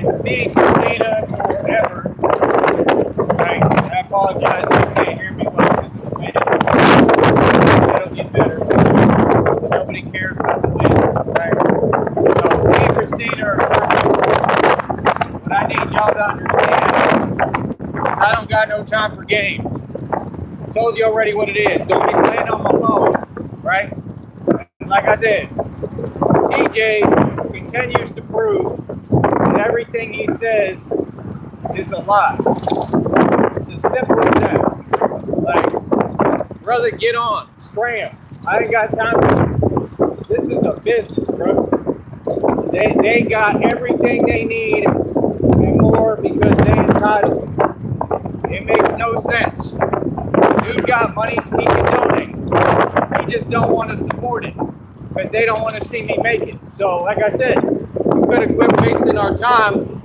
it's me, Christina, forever. Right? And I apologize if you can't hear me well because of the wind. It'll get better. Nobody cares about the wind. Right? So me and Christina are perfect. What I need y'all to understand is I don't got no time for games. I told you already what it is. Don't be playing on my phone. Right? And like I said, TJ continues to prove that everything he says is a lie. It's as simple as that. Like, brother, get on, scram. I ain't got time for it. This is a business, bro. They got everything they need and more because they entitled. It makes no sense. Dude got money, he can donate. He just don't want to support it because they don't want to see me make it. So, like I said, we could have quit wasting our time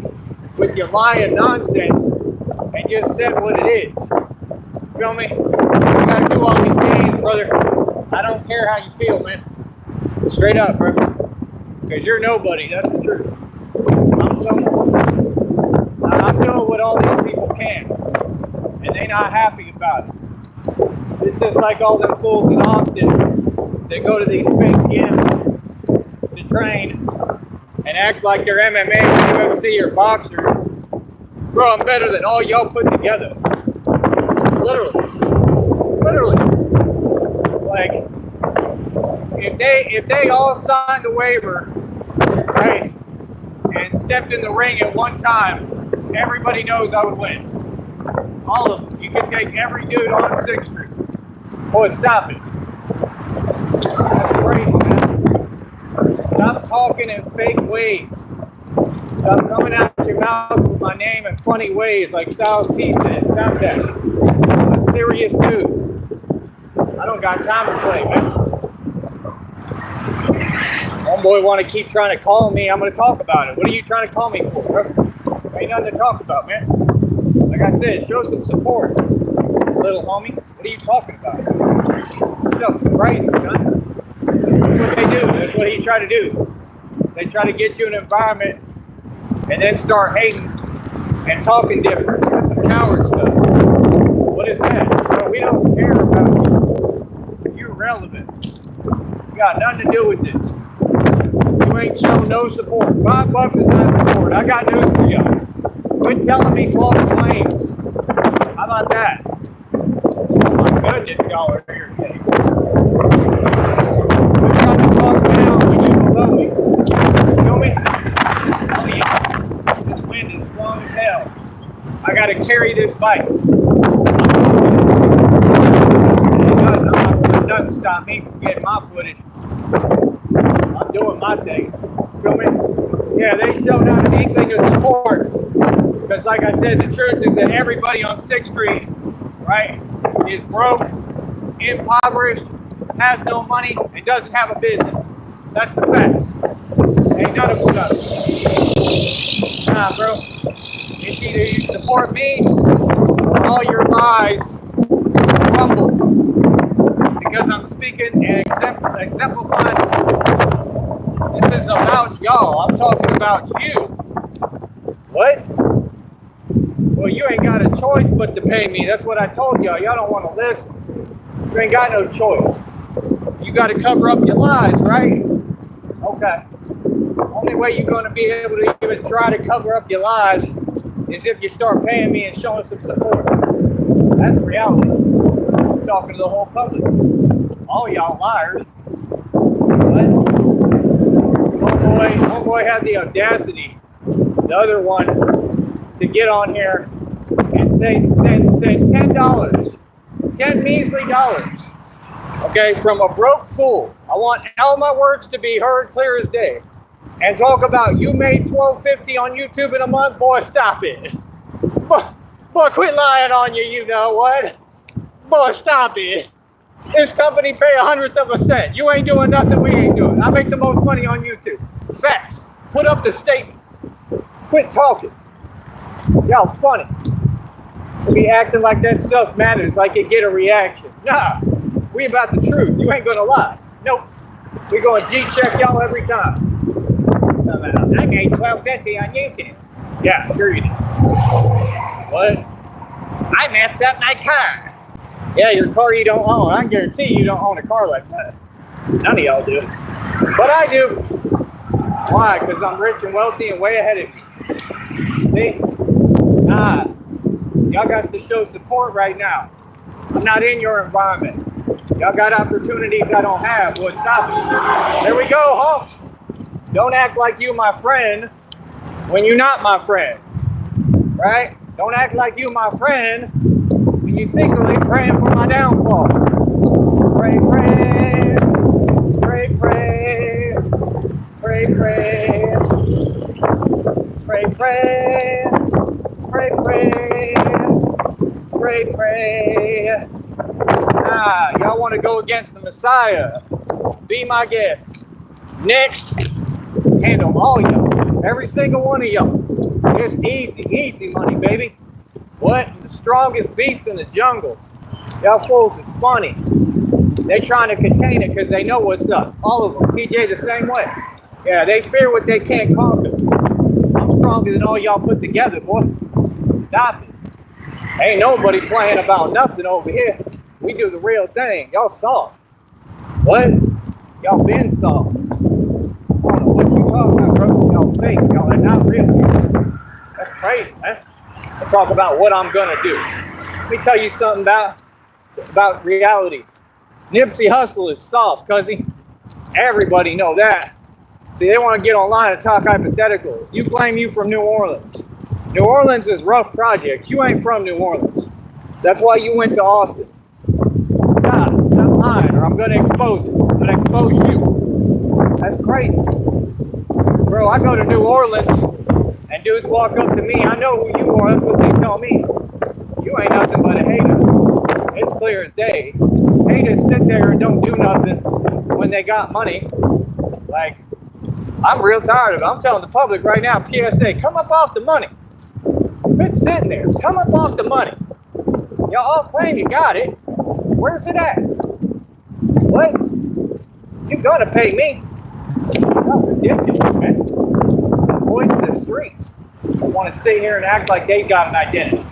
with your lying nonsense and just said what it is. Feel me? You gotta do all these games, brother. I don't care how you feel, man. Straight up, bro. Because you're nobody, that's the truth. I'm someone. I'm doing what all these people can. And they not happy about it. It's just like all them fools in Austin that go to these fake gyms to train and act like they're MMA or UFC or boxers. Bro, I'm better than all y'all put together. Literally. Like, if they all signed the waiver, right, and stepped in the ring at one time, everybody knows I would win. All of them. You can take every dude on 6th Street. Boy, stop it. That's crazy, man. Stop talking in fake ways. Stop coming out your mouth with my name in funny ways like Styles P said. Stop that. I'm a serious dude. I don't got time to play, man. Homeboy want to keep trying to call me. I'm going to talk about it. What are you trying to call me for, bro? Ain't nothing to talk about, man. Like I said, show some support, little homie. What are you talking about? Stuff is crazy, son. That's what they do. That's what he tried to do. They try to get you in an environment and then start hating and talking different. That's some coward stuff. What is that? Bro, we don't care about you. You're relevant. You got nothing to do with this. You ain't shown no support. $5 is not support. I got news for y'all. Quit telling me false claims. How about that? My goodness, y'all are irritating. You're trying to talk down when you below me. You know me? Oh yeah. This wind is strong as hell. I gotta carry this bike. I'm not gonna let nothing stop me from getting my footage. I'm doing my thing. Feel me? Yeah, they show not an inkling of support. Because like I said, the truth is that everybody on 6th Street, right, is broke, impoverished, has no money, and doesn't have a business. That's the facts. Ain't none of them got it. Nah, bro. It's either you support me or all your lies crumble. Because I'm speaking and exemplifying the truth. This is about y'all. I'm talking about you. What? Well, you ain't got a choice but to pay me. That's what I told y'all. Y'all don't want to listen. You ain't got no choice. You got to cover up your lies, right? Okay. Only way you're going to be able to even try to cover up your lies is if you start paying me and showing some support. That's reality. I'm talking to the whole public. All y'all liars. What? Homeboy had the audacity, the other one, to get on here and say $10, 10 measly dollars, okay, from a broke fool. I want all my words to be heard clear as day. And talk about you made $12.50 on YouTube in a month, boy, stop it. Boy, quit lying on you, you know what? Boy, stop it. This company pay 1/100 of a cent. You ain't doing nothing, we ain't doing. I make the most money on YouTube. Facts. Put up the statement. Quit talking. Y'all funny. To be acting like that stuff matters, like it get a reaction. Nah, we about the truth. You ain't gonna lie. Nope. We gonna G-check y'all every time. I made $12.50 on YouTube. Yeah, sure you did. What? I messed up my car. Yeah, your car you don't own. I can guarantee you don't own a car like that. None of y'all do. But I do. Why? Because I'm rich and wealthy and way ahead of you. See? Nah. Y'all got to show support right now. I'm not in your environment. Y'all got opportunities I don't have. Well, stop it. There we go, honks. Don't act like you my friend when you're not my friend. Right? Don't act like you my friend when you secretly praying for my downfall. Pray, pray. Pray, pray. Pray, pray. Pray, pray. Pray, pray. Pray, pray. Ah, y'all want to go against the Messiah? Be my guest. Next, handle all y'all. Every single one of y'all. Just easy, easy money, baby. What? The strongest beast in the jungle. Y'all fools is funny. They trying to contain it because they know what's up. All of them. TJ the same way. Yeah, they fear what they can't conquer. I'm stronger than all y'all put together, boy. Stop it. Ain't nobody playing about nothing over here. We do the real thing. Y'all soft. What? Y'all been soft. I don't know what you talking about, bro. Y'all fake. Y'all are not real. That's crazy, man. I talk about what I'm gonna do. Let me tell you something about reality. Nipsey Hussle is soft, cuzzy. Everybody know that. See, they want to get online and talk hypotheticals. You claim you from New Orleans. New Orleans is rough projects. You ain't from New Orleans. That's why you went to Austin. Stop lying, or I'm gonna expose it. I'm gonna expose you. That's crazy. Bro, I go to New Orleans and dudes walk up to me. I know who you are, that's what they tell me. You ain't nothing but a hater. It's clear as day. Haters sit there and don't do nothing when they got money. Like, I'm real tired of it. I'm telling the public right now, PSA, come up off the money. Quit sitting there. Come up off the money. Y'all all claim you got it. Where's it at? What? You're gonna pay me. That's ridiculous, man. Boys in the streets want to sit here and act like they got an identity.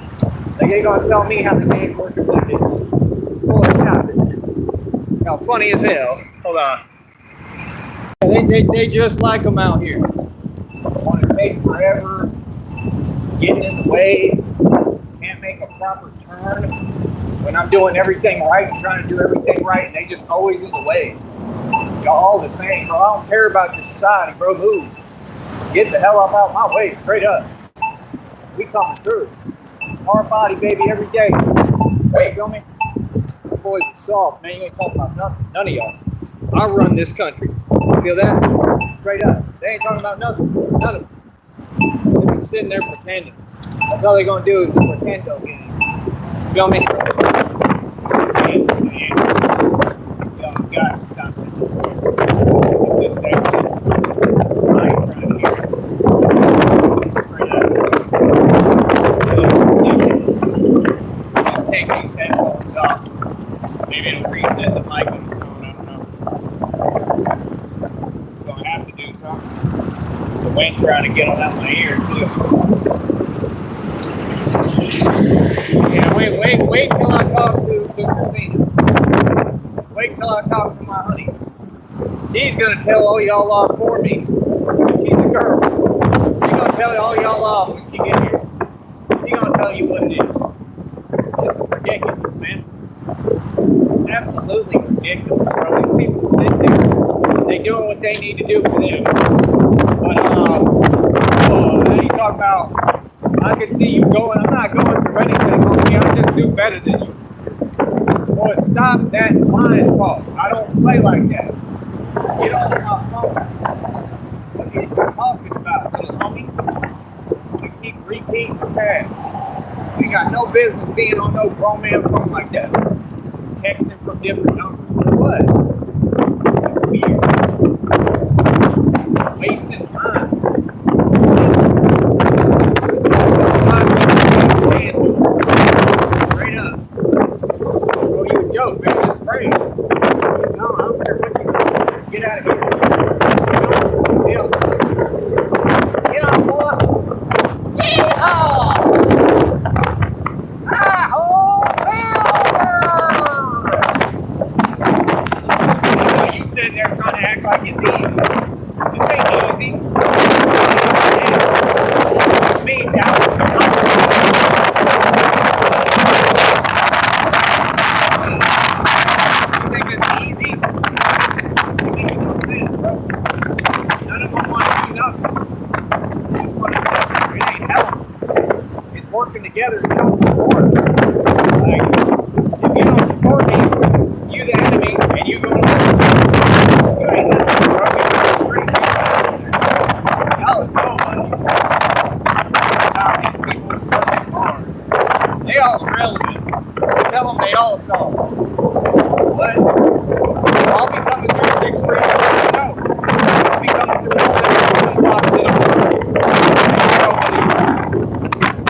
Like they gonna tell me how the game works if they did. Boy, stop it. Y'all funny as hell. Hold on. They just like them out here. Want to take forever, getting in the way, can't make a proper turn when I'm doing everything right and trying to do everything right, and they just always in the way. Y'all all the same, bro. I don't care about your society, bro. Move. Get the hell up out my way, straight up. We coming through. Hard body, baby, every day. Hey, you feel me? The boys are soft, man. You ain't talking about nothing. None of y'all. I run this country. Feel that? Straight up. They ain't talking about nothing. None of them. They be sitting there pretending. That's all they gonna do is pretend they'll get it. Feel me? Y'all got to stop it. I ain't trying to hear it. Straight up. Just take these headphones off. Maybe it'll reset the mic on its own. I don't know. Gonna have to do something. The wind trying to get on out my ear too. Yeah, wait till I talk to Christina. Wait till I talk to my honey. She's gonna tell all y'all off for me. She's a girl. She's gonna tell all y'all off when she get here. She's gonna tell you what it is. This is ridiculous, man. Absolutely ridiculous, bro. These people sit there. They doing what they need to do for them. But then you talk about, I can see you going. I'm not going through anything, homie. I just do better than you. Boy, stop that lying talk. I don't play like that. Get off my phone. What are you talking about, little homie? We keep repeating the past. We got no business being on no grown man phone like that. Texting from different numbers. What? Weird. Wasting time. Straight up. Oh, you a joke, man. Just straight. No, I don't care what you do. Get out of here. Get on, boy. working together to show support. Like, if you don't support me, you the enemy, and you go to you ain't listening, bro. You're the street. Y'all is nobody. How these people are working hard. They all irrelevant. Tell them they all saw. What? I'll be coming through 6th Street. No. I'll be coming through all this box in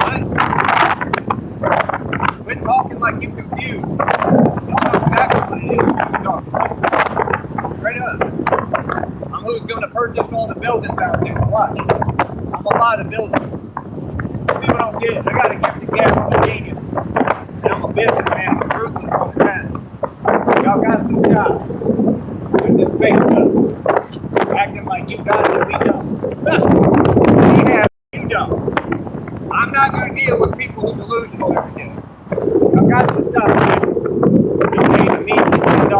What? Quit talking like you confused. You know exactly what it is you're talking about. Straight up. I'm who's going to purchase all the buildings out there. Watch. I'm going to buy the buildings. People don't get it. I got to give the gas on the genius. And I'm a businessman. I'm ruthless on that. Y'all got to stop with this fake stuff. Acting like you got it and we don't. We have it, you don't. I'm not going to deal with people who are delusional every day. Y'all got to stop it. You paid a measly $10.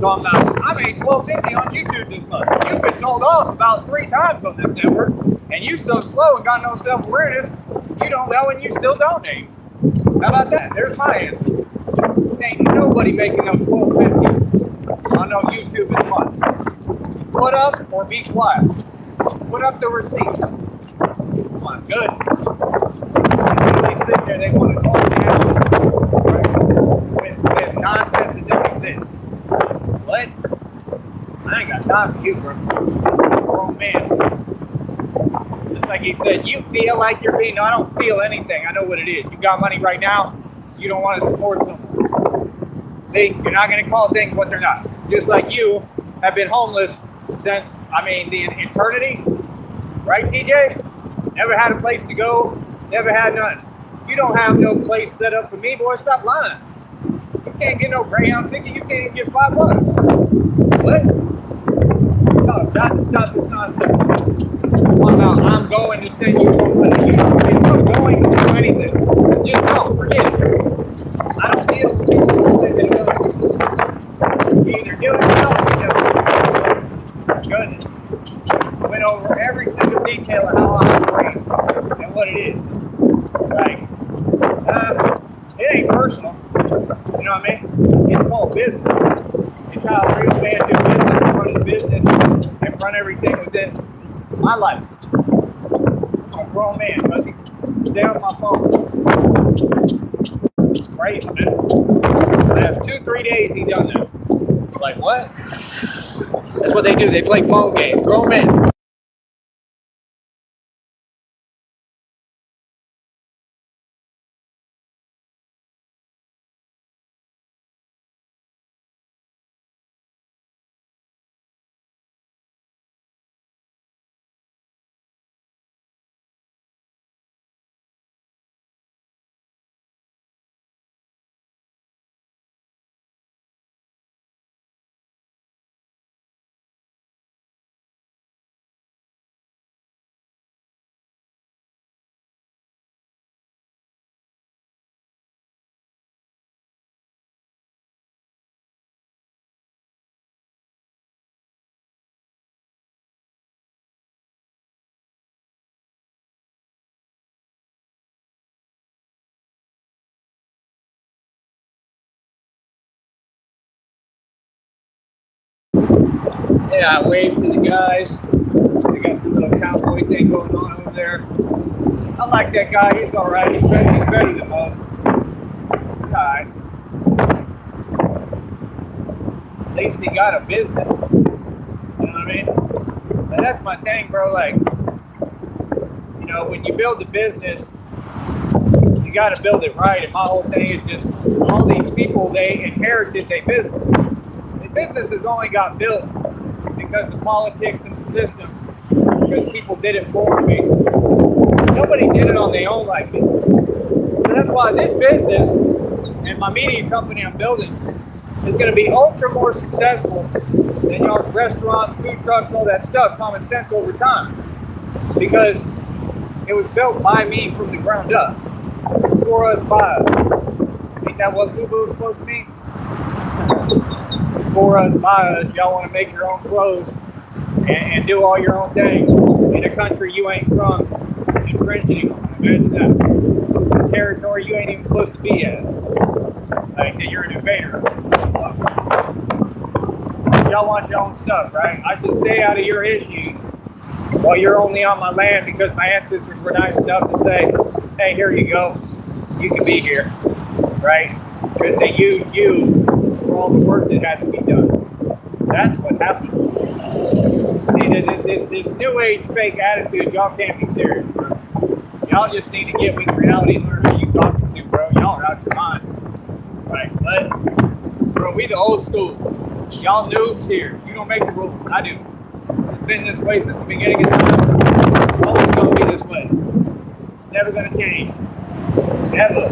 Talking about, I made $12.50 on YouTube this month. You've been told off about 3 times on this network, and you so slow and got no self-awareness, you don't know and you still donate. How about that? There's my answer. Ain't nobody making no $12.50 on no YouTube in a month. Put up or be quiet. Put up the receipts. Oh my goodness. They really sit there, they want to talk down with nonsense that don't exist. What? I ain't got time for you, bro. Grown man. Just like he said, you feel like you're being, no, I don't feel anything. I know what it is. You got money right now, you don't want to support someone. See, you're not going to call things what they're not. Just like you have been homeless since, the eternity. Right, TJ? Never had a place to go. Never had none. You don't have no place set up for me, boy. Stop lying. You can't get no Greyhound ticket. You can't even get $5. What? No, got to stop this nonsense. I'm going to send you some money. It's not going to do anything. Just don't forget it. I don't deal with people who say they don't. You either do it or don't. Goodness. Went over every single detail of how I operate and what it is. Like, it ain't personal. You know what I mean? It's called business. It's how a real man do business and run the business and run everything within my life. I'm a grown man, buddy. Stay off my phone. It's crazy, man. The last 2-3 days he done that. Like, what? That's what they do. They play phone games. Grown men. Yeah, I waved to the guys. They got the little cowboy thing going on over there. I like that guy. He's all right. He's better than most. He's all right. At least he got a business. You know what I mean? And that's my thing, bro. Like, when you build a business, you got to build it right. And my whole thing is just all these people, they inherited their business. The business has only got built because the politics and the system, because people did it for them, basically. Nobody did it on their own like me. So that's why this business and my media company I'm building is going to be ultra more successful than y'all's restaurants, food trucks, all that stuff, common sense over time. Because it was built by me from the ground up. For us, by us. Ain't that what FUBU is supposed to mean? For us, by us. Y'all want to make your own clothes and do all your own thing in a country you ain't from, infringing on. Imagine that. territory you ain't even supposed to be in. Like that you're an invader. Y'all want your own stuff, right? I should stay out of your issues while you're only on my land because my ancestors were nice enough to say, hey, here you go. You can be here, right? Because they used you for all the work that had to be done. That's what happened. See, this new age fake attitude, y'all can't be serious, bro. Y'all just need to get with reality and learn who you talking to, bro. Y'all are out your mind. Right, but, bro, we the old school. Y'all noobs here. You don't make the rules. I do. It's been this way since the beginning of time. Always gonna be this way. Never gonna change. Never.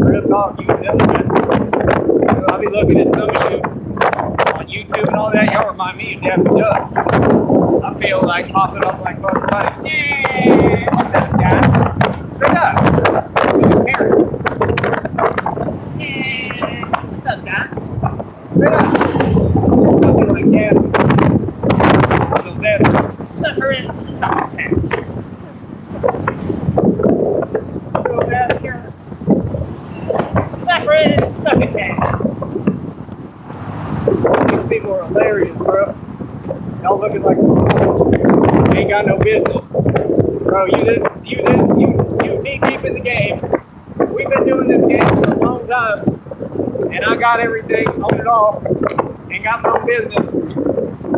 Real talk, you silly, man. I'll be looking at some of you on YouTube and all that. Y'all remind me of Daffy Duck. I feel like popping up like Bugs Bunny. Yeah, what's up, guy? Straight up. Karen. Yeah. What's up, guy? Straight up. I feel like Daffy. So Daffy. Suffering succotash. So Daffy here. Suffering succotash. These people are hilarious, bro. Y'all looking like some fools. Ain't got no business. Bro, you knee deep in the game. We've been doing this game for a long time. And I got everything, own it all, and got my own business.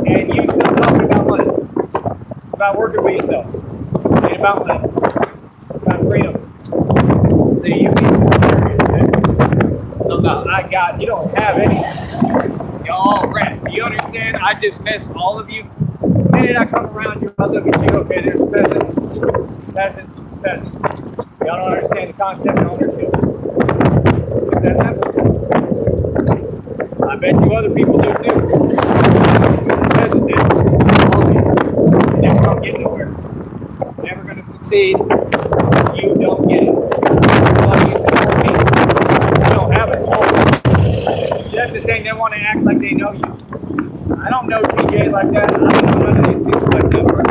And you still talking about money. It's about working for yourself. It ain't about money. It's about freedom. See, you people are serious, man. I'm about, I got, you don't have anything. Y'all rat. You understand? I dismiss all of you. The minute I come around you, I look at you, okay, there's a peasant. Peasant. Y'all don't understand the concept of ownership. It's just that simple. I bet you other people do too. Peasant did. All of you. You're never going to get nowhere. You're never going to succeed if you don't get it. That's why you support me. You don't have a soul. That's the thing. They want to act like they know you. I don't know TJ like that. I don't know none of these people like that, bro.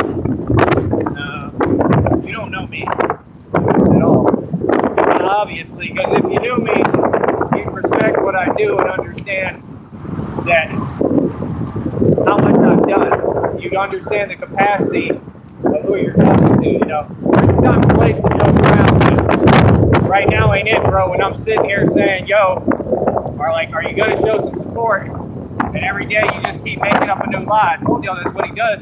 No, you don't know me at all. Obviously, because if you knew me, you'd respect what I do and understand that how much I've done. You'd understand the capacity of who you're talking to. You know, there's a time and place to joke around. But right now ain't it, bro. When I'm sitting here saying, "Yo," or like, "Are you gonna show some support?" And every day you just keep making up a new lie. I told y'all that's what he does.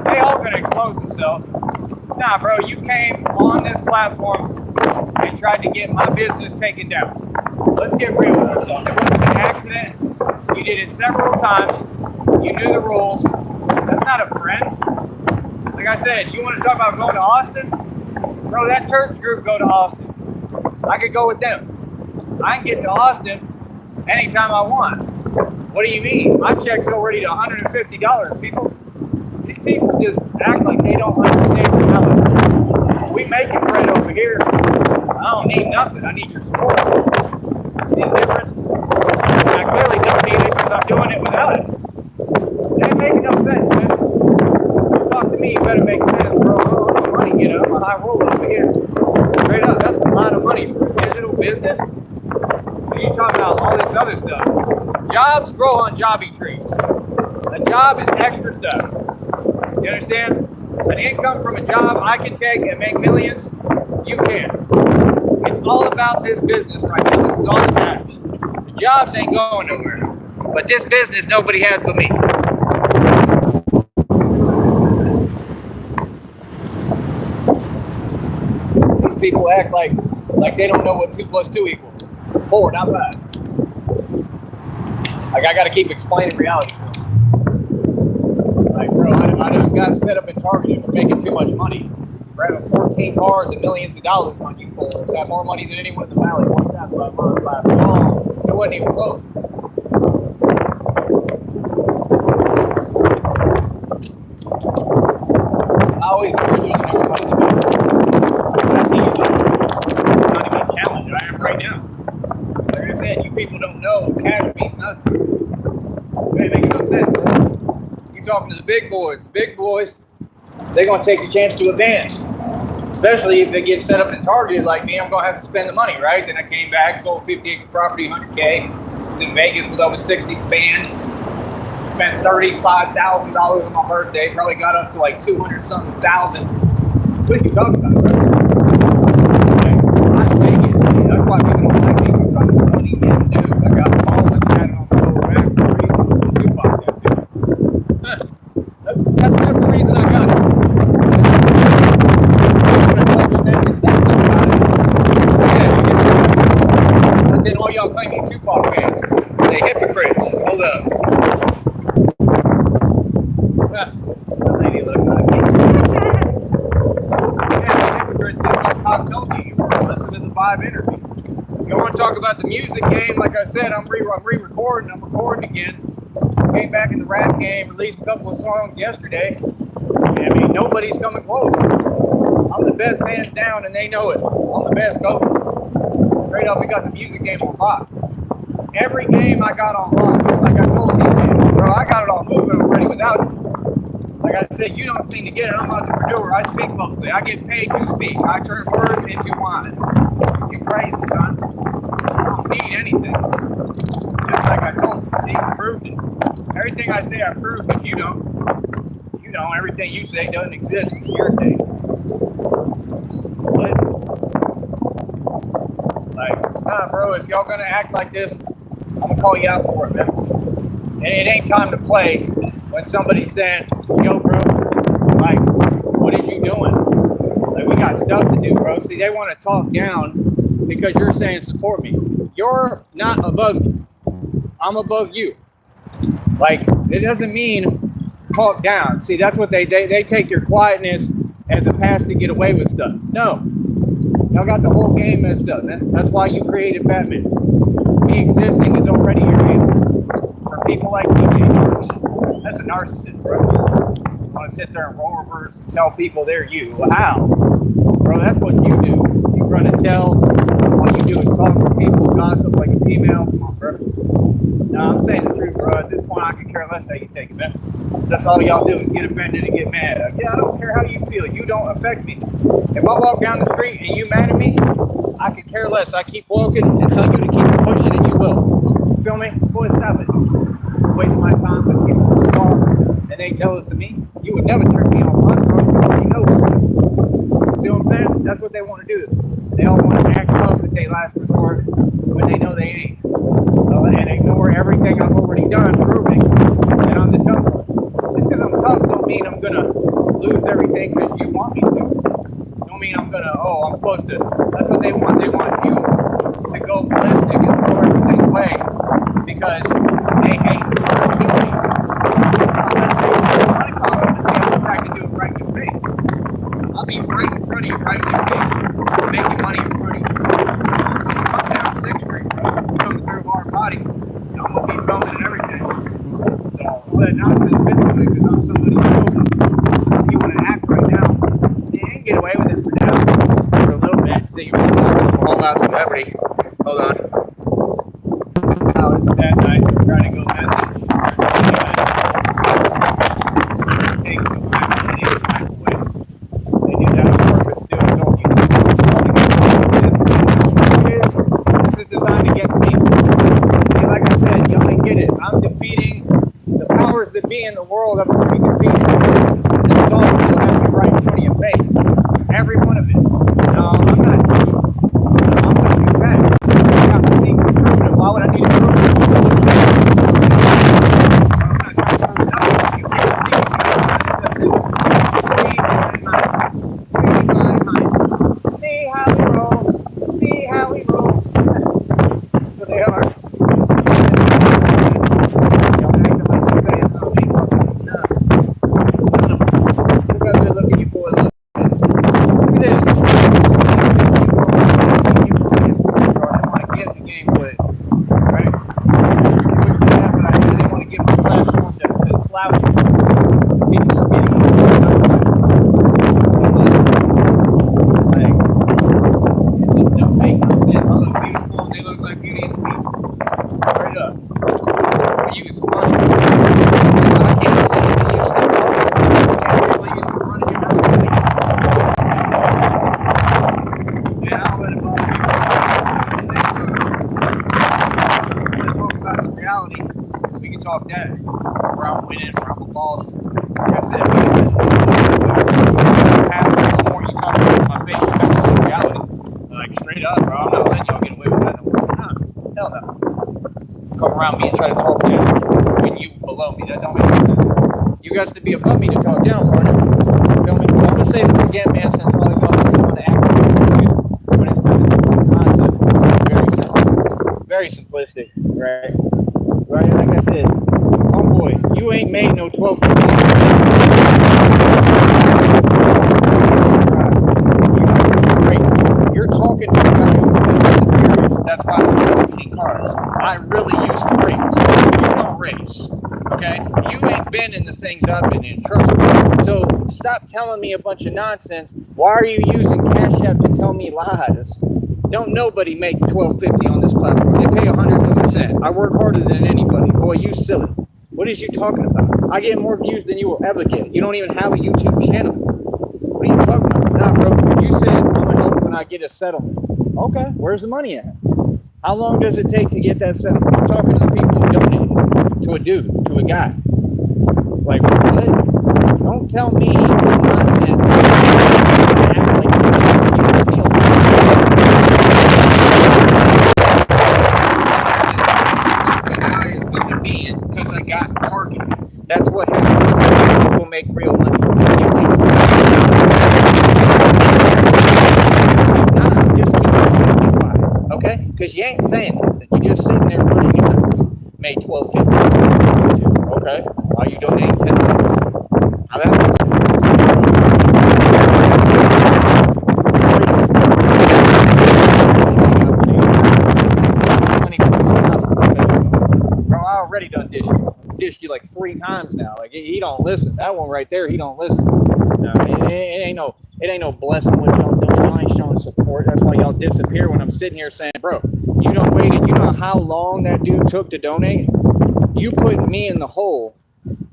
They all gonna expose themselves. Nah, bro, you came on this platform and tried to get my business taken down. Let's get real with ourselves. It wasn't an accident. You did it several times. You knew the rules. That's not a friend. Like I said, you want to talk about going to Austin? Bro, that church group go to Austin. I could go with them. I can get to Austin anytime I want. What do you mean? My check's already to $150, people. These people just act like they don't understand reality. We making bread over here. I don't need nothing. I need your support. See the difference? I clearly don't need it because I'm doing it without it. It ain't making no sense, man. Don't talk to me. You better make sense, bro. I don't have money, you know. I'm a high roller over here. Straight up, that's a lot of money for a digital business. You talking about all this other stuff. Jobs grow on jobby trees. A job is extra stuff. You understand? An income from a job I can take and make millions. You can. It's all about this business right now. This is all that matters. The jobs ain't going nowhere. But this business nobody has but me. These people act like they don't know what 2 + 2 equals. 4, not 5. Like I gotta keep explaining reality. Like, bro, I done got set up and targeted for making too much money. For having 14 cars and millions of dollars on you fools. Have more money than anyone in the valley. What's that by month, by long? It wasn't even close. I always encourage you to know everybody. That's easy. I'm not even challenged. I am right now. Like I said, you people don't know cash means nothing. It ain't making no sense. You talking to the big boys. The big boys, they're going to take the chance to advance. Especially if it gets set up and targeted like me, I'm going to have to spend the money, right? Then I came back, sold 50-acre property, 100K. Was in Vegas with over 60 bands. Spent $35,000 on my birthday. Probably got up to like 200-something thousand. What are you talking about, bro? Las Vegas, man. That's why people don't like me. I'm trying to money, man, dude. I got all of that on the lower back for Tupac, dude. That's the reason I got it. But then all y'all claim you Tupac fans. They hypocrites. Hold up. The lady looked like me. Yeah, hypocrites. Just like Pop told you. You were listening to the Vibe interview. You want to talk about the music game? Like I said, I'm re-recording. I'm recording again. Came back in the rap game. Released a couple of songs yesterday. I mean, nobody's coming close. I'm the best hands down, and they know it. I'm the best go. Straight up, we got the music game on lock. Every game I got on lock, just like I told you, man. Bro, I got it all moving already without it. Like I said, you don't seem to get it. I'm an entrepreneur. I speak publicly. I get paid to speak. I turn words into wine. You crazy, son. I don't need anything. Just like I told you. See, I proved it. Everything I say, I proved, but you don't. You know, everything you say doesn't exist. It's your thing. But, like, nah, bro, if y'all gonna act like this, I'm gonna call you out for it, man. And it ain't time to play when somebody's saying, yo, bro, like, what is you doing? Like, we got stuff to do, bro. See, they want to talk down because you're saying support me. You're not above me. I'm above you. Like, it doesn't mean talk down. See, that's what they take your quietness as a pass to get away with stuff. No. Y'all got the whole game messed up, man. That's why you created Batman. Me existing is already your answer. For people like TJ Norris, that's a narcissist, bro. You want to sit there and roll reverse and tell people they're you. Well, how? Bro, that's what you do. You run and tell. All you do is talk to people, gossip like a female. Come on, bro. No, I'm saying the truth, bro. At this point, I could care less how you take it, man. That's all y'all do is get offended and get mad. Yeah, I don't care how you feel. You don't affect me. If I walk down the street and you mad at me, I could care less. I keep walking and tell you to keep pushing, and you will. You feel me? Boy, stop it. Waste my time with people who saw and they jealous to me. You would never trick me on lunch, bro. You know this. See what I'm saying? That's what they want to do. They all want to act tough at their last resort when they know they ain't. And ignore everything I've already done, proving that I'm the tough one. Just because I'm tough don't mean I'm going to lose everything because you want me to. Don't mean I'm going to, I'm supposed to. That's what they want. They want you to go ballistic and throw everything away because they hate you. I can do it right in your face. I'll be right in front of you, right in your face, making money in front of you. I'm down 6th Street, bro. Coming through our body. I'm gonna be filming and everything. So all that nonsense physically because I'm somebody who knows. If you want to act right now, you ain't get away with it for now. For a little bit. So you realize I'm all out celebrity. Hold on. Oh, it's that night. We're trying to go message. I'm defeating the powers that be in the world that will be defeated. This is all going to have to be right in front of your face. Every one of it. No, I'm not cheating. I'm going to be back. I got the things to prove it. Why would I need to prove it? I'm not trying to prove nothing. You can't see it. See how we roll. See how we roll. So they are. got to be above me to talk down, partner. You feel me? So I'm gonna say this again, man, since all y'all want to act when it's not a concept. It's very simplistic, right? Right, like I said, homeboy, you ain't made no 1250. You're talking to a guy who's been in the furious. That's why I have 14 cars. I really used to race. You don't race, okay? You ain't been in the things I've been in, trust me. So stop telling me a bunch of nonsense. Why are you using Cash App to tell me lies? Don't nobody make $12.50 on this platform. They pay 100%. I work harder than anybody. Boy, you silly. What is you talking about? I get more views than you will ever get. You don't even have a YouTube channel. What are you talking about? Nah, bro. You said I'm gonna help when I get a settlement. Okay, where's the money at? How long does it take to get that settlement? I'm talking to the people who donated. To a dude, to a guy. Like, what? Don't tell me nonsense. Act like you feel. Because I got targeted. That's what happens. People make real money. If not, just keep quiet, okay? Because you ain't saying nothing. You're just sitting there running your mouth. Made $12.50. Okay. Why you donating $10? How that makes sense? Bro, I already done dished you like 3 times now. Like he don't listen. That one right there, he don't listen. No, it ain't no blessing what y'all doing. Y'all ain't showing support. That's why y'all disappear when I'm sitting here saying, bro, you don't waited. You know how long that dude took to donate? You put me in the hole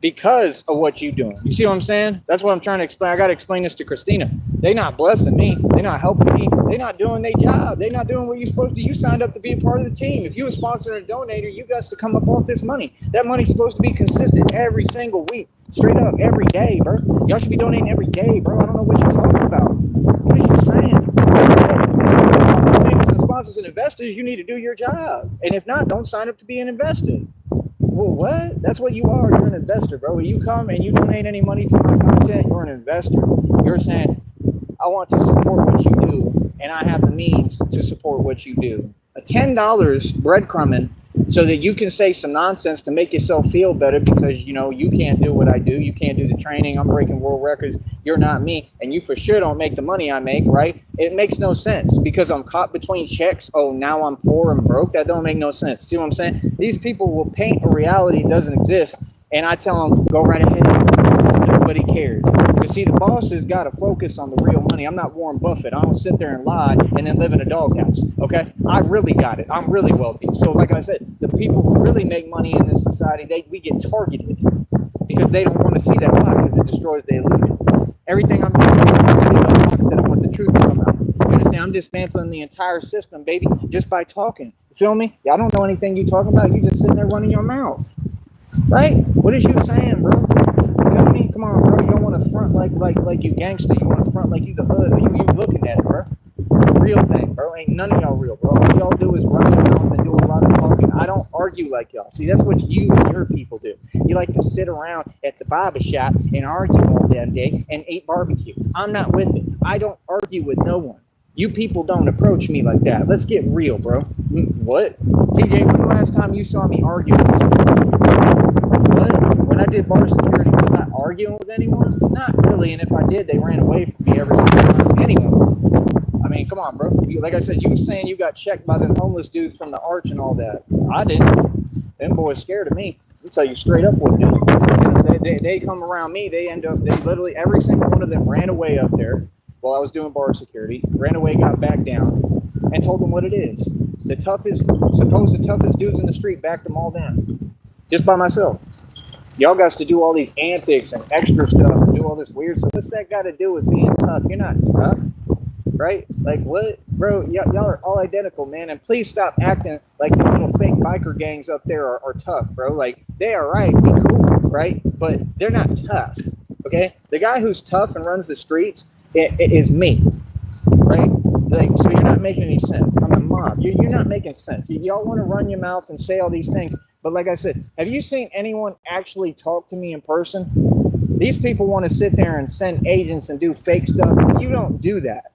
because of what you doing. You see what I'm saying? That's what I'm trying to explain. I got to explain this to Christina. They not blessing me. They not helping me. They not doing their job. They not doing what you're supposed to. You signed up to be a part of the team. If you a sponsor and a donator, you got to come up off this money. That money's supposed to be consistent every single week. Straight up, every day, bro. Y'all should be donating every day, bro. I don't know what you're talking about. What are you saying? Donators and sponsors and investors, you need to do your job. And if not, don't sign up to be an investor. Well, what? That's what you are. You're an investor, bro. When you come and you donate any money to my content, you're an investor. You're saying, I want to support what you do, and I have the means to support what you do. A $10 breadcrumbing so that you can say some nonsense to make yourself feel better because, you know, you can't do what I do. You can't do the training. I'm breaking world records. You're not me. And you for sure don't make the money I make, right? It makes no sense because I'm caught between checks. Oh, now I'm poor and broke. That don't make no sense. See what I'm saying? These people will paint a reality that doesn't exist. And I tell them, go right ahead. Nobody cares. But see, the boss has got to focus on the real money. I'm not Warren Buffett. I don't sit there and lie and then live in a doghouse. Okay? I really got it. I'm really wealthy. So like I said, the people who really make money in this society, we get targeted because they don't want to see that lie because it destroys their illusion. Everything I'm doing is like I said, I want the truth to come out. You understand? I'm dismantling the entire system, baby, just by talking. You feel me? Y'all don't know anything you talking about. You just sitting there running your mouth. Right? What is you saying, bro? You feel me? Come on, bro. You don't want to front like you gangster. You want to front like you the hood. You looking at it, bro. Real thing, bro. Ain't none of y'all real, bro. All y'all do is run your mouth and do a lot of talking. I don't argue like y'all. See, that's what you and your people do. You like to sit around at the barber shop and argue all damn day and eat barbecue. I'm not with it. I don't argue with no one. You people don't approach me like that. Let's get real, bro. What? TJ, when the last time you saw me argue with someone? What? When I did bar security, was I arguing with anyone? Not really. And if I did, they ran away from me every single time. Anyway, I mean, come on, bro. Like I said, you were saying you got checked by them homeless dudes from the arch and all that. I didn't. Them boys scared of me. I'll tell you straight up what they come around me. They literally, every single one of them ran away up there while I was doing bar security, ran away, got back down, and told them what it is. The toughest dudes in the street backed them all down. Just by myself. Y'all got to do all these antics and extra stuff and do all this weird stuff. What's that got to do with being tough? You're not tough, right? Like what? Bro, y'all are all identical, man. And please stop acting like the little fake biker gangs up there are tough, bro. Like, they are right, be cool, right? But they're not tough, okay? The guy who's tough and runs the streets, it is me, right? Like, so you're not making any sense. I'm a mob. You're not making sense. Y'all want to run your mouth and say all these things, But like I said, have you seen anyone actually talk to me in person? These people want to sit there and send agents and do fake stuff. You don't do that.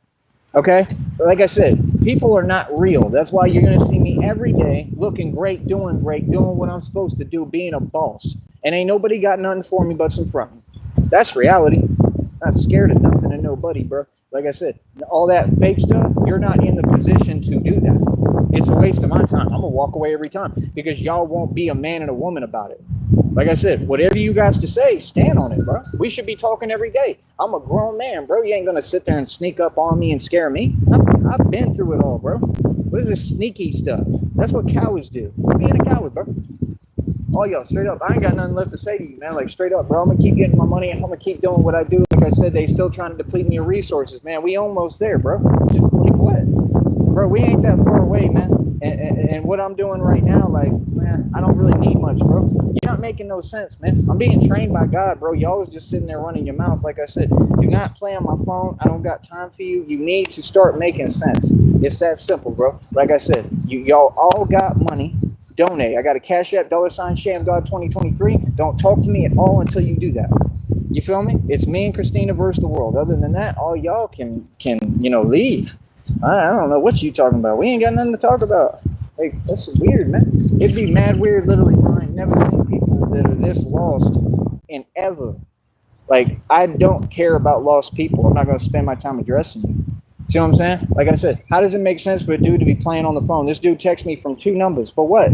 Okay? Like I said, people are not real. That's why you're going to see me every day looking great, doing what I'm supposed to do, being a boss. And ain't nobody got nothing for me but some front. That's reality. I'm not scared of nothing and nobody, bro. Like I said, all that fake stuff, you're not in the position to do that. It's a waste of my time. I'm going to walk away every time because y'all won't be a man and a woman about it. Like I said, whatever you guys to say, stand on it, bro. We should be talking every day. I'm a grown man, bro. You ain't going to sit there and sneak up on me and scare me. I've been through it all, bro. What is this sneaky stuff? That's what cowards do. Being a coward, bro. Oh, yo, straight up, I ain't got nothing left to say to you, man. Like, straight up, bro. I'm going to keep getting my money and I'm going to keep doing what I do. Like I said, they still trying to deplete me of resources, man. We almost there, bro. Like, what? Bro, we ain't that far away, man. And what I'm doing right now, like, man, I don't really need much, bro. You're not making no sense, man. I'm being trained by God, bro. Y'all was just sitting there running your mouth. Like I said, do not play on my phone. I don't got time for you. You need to start making sense. It's that simple, bro. Like I said, y'all all got money. Donate. I got a Cash App, $ShamGod 2023. Don't talk to me at all until you do that. You feel me? It's me and Christina versus the world. Other than that, all y'all can leave. I don't know what you talking about. We ain't got nothing to talk about. Like, that's weird, man. It'd be mad weird, literally, bro. I ain't never seen people that are this lost in ever. Like, I don't care about lost people. I'm not going to spend my time addressing you. See what I'm saying? Like I said, how does it make sense for a dude to be playing on the phone? This dude texts me from 2 numbers. For what?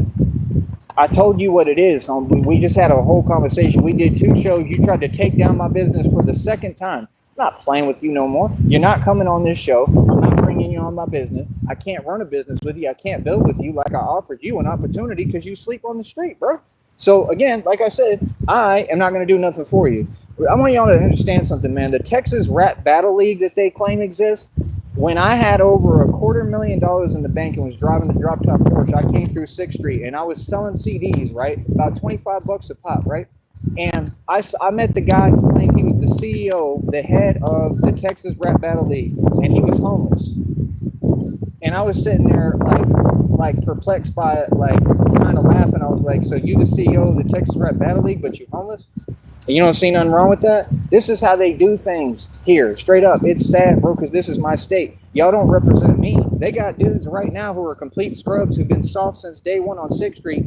I told you what it is. We just had a whole conversation. We did 2 shows. You tried to take down my business for the 2nd time. I'm not playing with you no more. You're not coming on this show. I'm not bringing you on my business. I can't run a business with you. I can't build with you like I offered you an opportunity because you sleep on the street, bro. So again, like I said, I am not going to do nothing for you. I want y'all to understand something, man. The Texas Rap Battle League that they claim exists, when I had over $250,000 in the bank and was driving the drop top Porsche, I came through 6th Street and I was selling CDs, right? About $25 a pop, right? And I met the guy who claimed he was the CEO, the head of the Texas Rap Battle League, and he was homeless. And I was sitting there like perplexed by it, like kind of laughing. I was like, so you the CEO of the Texas Rap Battle League, but you homeless? And you don't see nothing wrong with that? This is how they do things here. Straight up. It's sad, bro, because this is my state. Y'all don't represent me. They got dudes right now who are complete scrubs who've been soft since day one on 6th Street.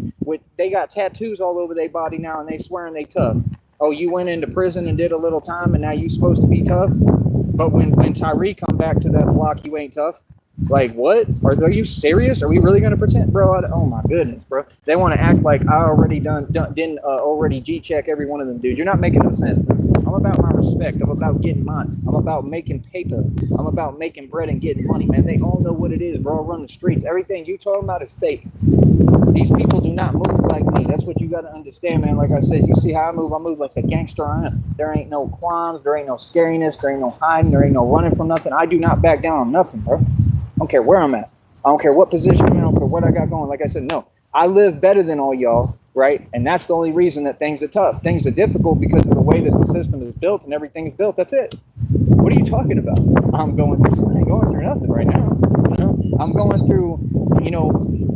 They got tattoos all over their body now, and they swearing they tough. Oh, you went into prison and did a little time, and now you supposed to be tough? But when Tyree come back to that block, you ain't tough? Like, what? Are you serious? Are we really going to pretend? Bro, oh my goodness, bro. They want to act like I already didn't already G-check every one of them, dude. You're not making no sense. I'm about my respect. I'm about getting mine. I'm about making paper. I'm about making bread and getting money, man. They all know what it is, bro. Run the streets. Everything you talking about is fake. These people do not move like me. That's what you got to understand, man. Like I said, you see how I move like a gangster I am. There ain't no qualms. There ain't no scariness. There ain't no hiding. There ain't no running from nothing. I do not back down on nothing, bro. I don't care where I'm at. I don't care what position I'm in. I don't care what I got going. Like I said, no. I live better than all y'all, right? And that's the only reason that things are tough. Things are difficult because of the way that the system is built and everything's built. That's it. What are you talking about? I'm going through something. I ain't going through nothing right now. You know? I'm going through,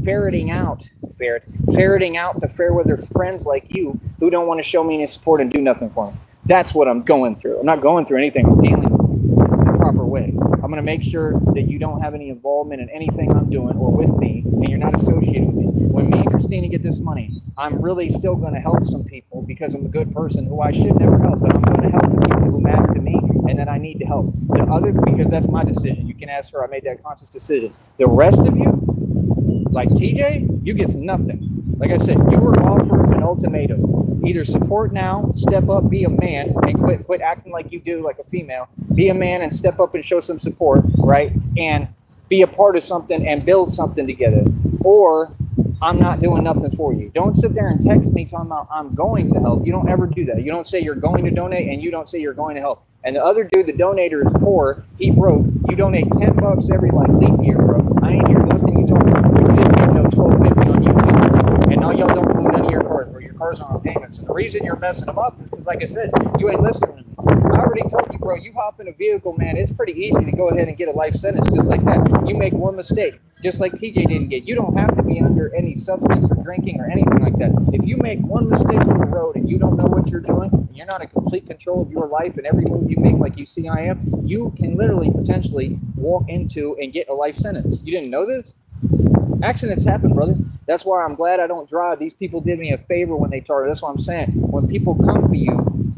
ferreting out the fair weather friends like you who don't want to show me any support and do nothing for me. That's what I'm going through. I'm not going through anything. I'm dealing with it the proper way. I'm going to make sure that you don't have any involvement in anything I'm doing or with me, and you're not associated with me. When me and Christina get this money, I'm really still going to help some people because I'm a good person who I should never help, but I'm going to help the people who matter to me and that I need to help. Because that's my decision. You can ask her. I made that conscious decision. The rest of you, like TJ, you get nothing. Like I said, you were offered an ultimatum. Either support now, step up, be a man, and quit acting like you do like a female. Be a man and step up and show some support, right? And be a part of something and build something together. Or I'm not doing nothing for you. Don't sit there and text me talking about I'm going to help. You don't ever do that. You don't say you're going to donate and you don't say you're going to help. And the other dude, the donator, is poor. He broke. You donate $10 every leap year, bro. I ain't hearing nothing you talking about. You didn't even know $12.50 on YouTube. And now y'all don't own none of your cars, bro. Your cars are on payments. And the reason you're messing them up is because, like I said, you ain't listening to me. I already told you, bro, you hop in a vehicle, man, it's pretty easy to go ahead and get a life sentence just like that. You make one mistake, just like TJ didn't get. You don't have to be under any substance or drinking or anything like that. If you make one mistake on the road and you don't know what you're doing, and you're not in complete control of your life and every move you make like you see I am, you can literally potentially walk into and get a life sentence. You didn't know this? Accidents happen, brother. That's why I'm glad I don't drive. These people did me a favor when they started. That's what I'm saying. When people come for you,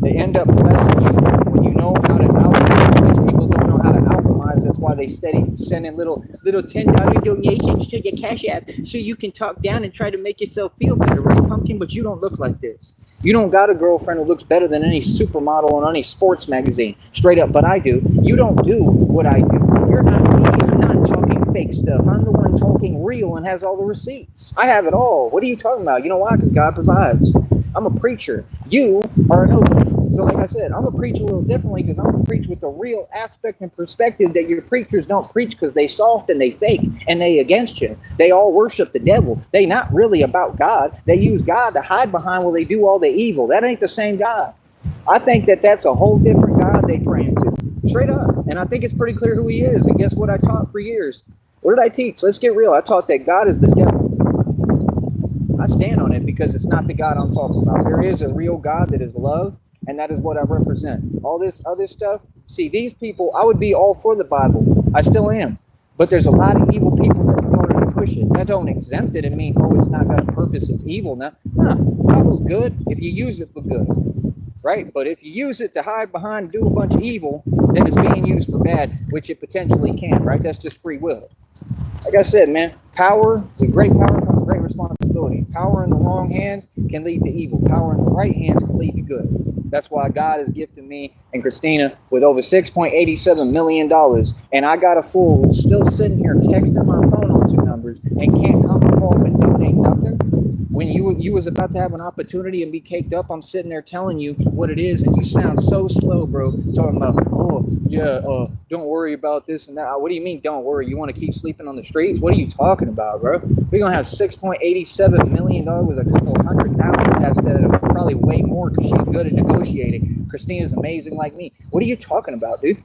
they end up blessing you when you know how to alchemize. Because people don't know how to alchemize. That's why they steady sending little $10 donations to your Cash App so you can talk down and try to make yourself feel better, right, Pumpkin? But you don't look like this. You don't got a girlfriend who looks better than any supermodel on any sports magazine. Straight up, but I do. You don't do what I do. You're not me. I'm not talking fake stuff. I'm the one talking real and has all the receipts. I have it all. What are you talking about? You know why? Because God provides. I'm a preacher. You are a nobody. So like I said, I'm going to preach a little differently because I'm going to preach with the real aspect and perspective that your preachers don't preach because they soft and they fake and they against you. They all worship the devil. They not really about God. They use God to hide behind while they do all the evil. That ain't the same God. I think that that's a whole different God they praying to. Straight up. And I think it's pretty clear who he is. And guess what I taught for years? What did I teach? Let's get real. I taught that God is the devil. I stand on it because it's not the God I'm talking about. There is a real God that is love, and that is what I represent. All this other stuff, see, these people, I would be all for the Bible. I still am. But there's a lot of evil people that promote it and push it. That don't exempt it and mean, oh, it's not got a purpose, it's evil now. Nah, Bible's good if you use it for good. Right? But if you use it to hide behind and do a bunch of evil, then it's being used for bad, which it potentially can, right? That's just free will. Like I said, man, power, with great power comes great responsibility. Power in the wrong hands can lead to evil. Power in the right hands can lead to good. That's why God has gifted me and Christina with over $6.87 million. And I got a fool who's still sitting here texting my phone on two numbers and can't come off and donate nothing. When you was about to have an opportunity and be caked up, I'm sitting there telling you what it is, and you sound so slow, bro, talking about, oh, yeah, don't worry about this and that. What do you mean, don't worry? You want to keep sleeping on the streets? What are you talking about, bro? We're going to have $6.87 million with a couple of 100,000 taps that are probably way more because she's good at negotiating. Christina's amazing like me. What are you talking about, dude?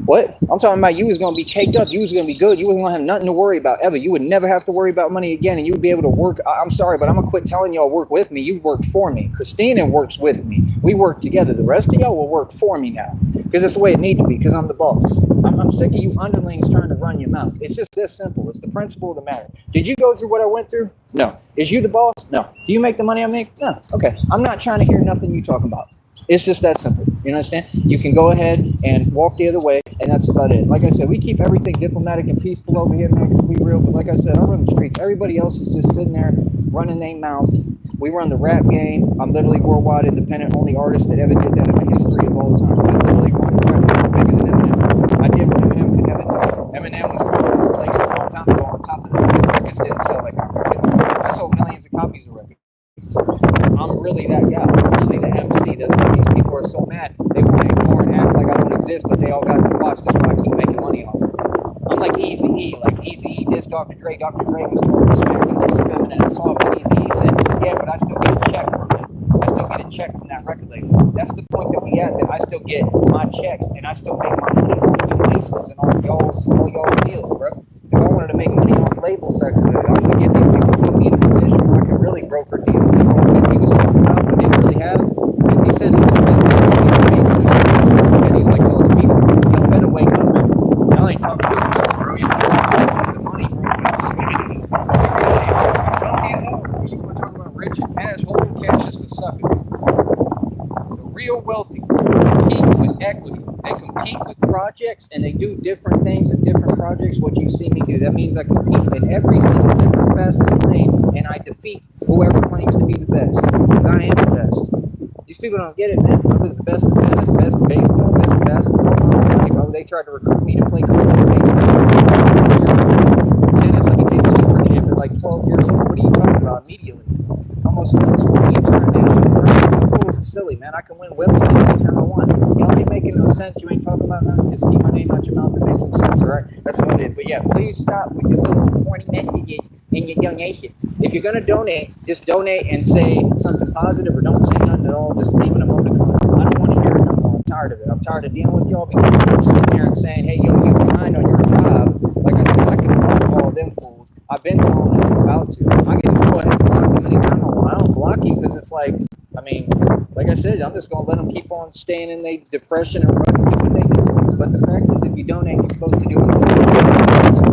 What? I'm talking about you was going to be caked up. You was going to be good. You wasn't going to have nothing to worry about ever. You would never have to worry about money again, and you would be able to work. I'm sorry, but I'm going to quit telling y'all work with me. You work for me. Christina works with me. We work together. The rest of y'all will work for me now because that's the way it needs to be because I'm the boss. I'm sick of you underlings trying to run your mouth. It's just this simple. It's the principle of the matter. Did you go through what I went through? No. Is you the boss? No. Do you make the money I make? No. Okay. I'm not trying to hear nothing you talking about. It's just that simple. You understand? You can go ahead and walk the other way, and that's about it. Like I said, we keep everything diplomatic and peaceful over here, man, because we real. But like I said, I run the streets. Everybody else is just sitting there running their mouth. We run the rap game. I'm literally worldwide independent, only artist that ever did that in the history of all time. We literally run the rap game bigger than Eminem. I did what Eminem could never do. Eminem was replaced a long time ago on top of that. His records didn't sell like our records. I sold millions of copies of records. I'm really that guy. I'm really the MC. That's why these people are so mad. They want to ignore and act like I don't exist, but they all got to watch. That's why I keep making money off it. I'm like Eazy-E. Like Eazy-E dissed Dr. Dre. Dr. Dre was talking smack and he was feminine and soft. And Eazy-E said, yeah, but I still get a check from it. I still get a check from that record label. That's the point that we at, that I still get my checks and I still make my money off the license and all y'all's deals, bro. If I wanted to make money off labels, I could. I'm going to get these people to put me in a position where I can really broker deals. You know what 50 was talking about, but didn't really have 50 cents is in business. And he's like, those people, y'all better wake up, man. Y'all ain't talking about this, bro. Y'all talking about the money, bro. You want to talk about rich and cash, holding cash is for suckers. The real wealthy compete with equity. They compete with projects and they do different things in different projects. What you see me do, that means I compete in every single different facet of lane and I defeat whoever claims to be the best because I am the best. These people don't get it, man. I was the best in tennis, best in baseball, best in basketball. Like, oh, they tried to recruit me to play college baseball. Tennis, I became a super champ at like 12 years old. What are you talking about? Immediately. Almost 20 international. Fools are silly, man. I can win Wimbledon anytime I want. Y'all ain't making no sense. You ain't talking about nothing. Just keep my name out your mouth and make some sense, all right? That's what it is. But yeah, please stop with your little corny messages and your donations. If you're gonna donate, just donate and say something positive, or don't say nothing at all. Just leave an emoticon. I don't want to hear it no more. tired of it. I'm tired of dealing with y'all because you're sitting there and saying, hey, yo, you behind on your job. Like I said, I can block all them fools. I've been telling them about to. I can just go ahead and block them anytime I want. I don't block you because it's like, I mean, like I said, I'm just going to let them keep on staying in their depression and rut and do what they do. But the fact is, if you donate, you're supposed to do it.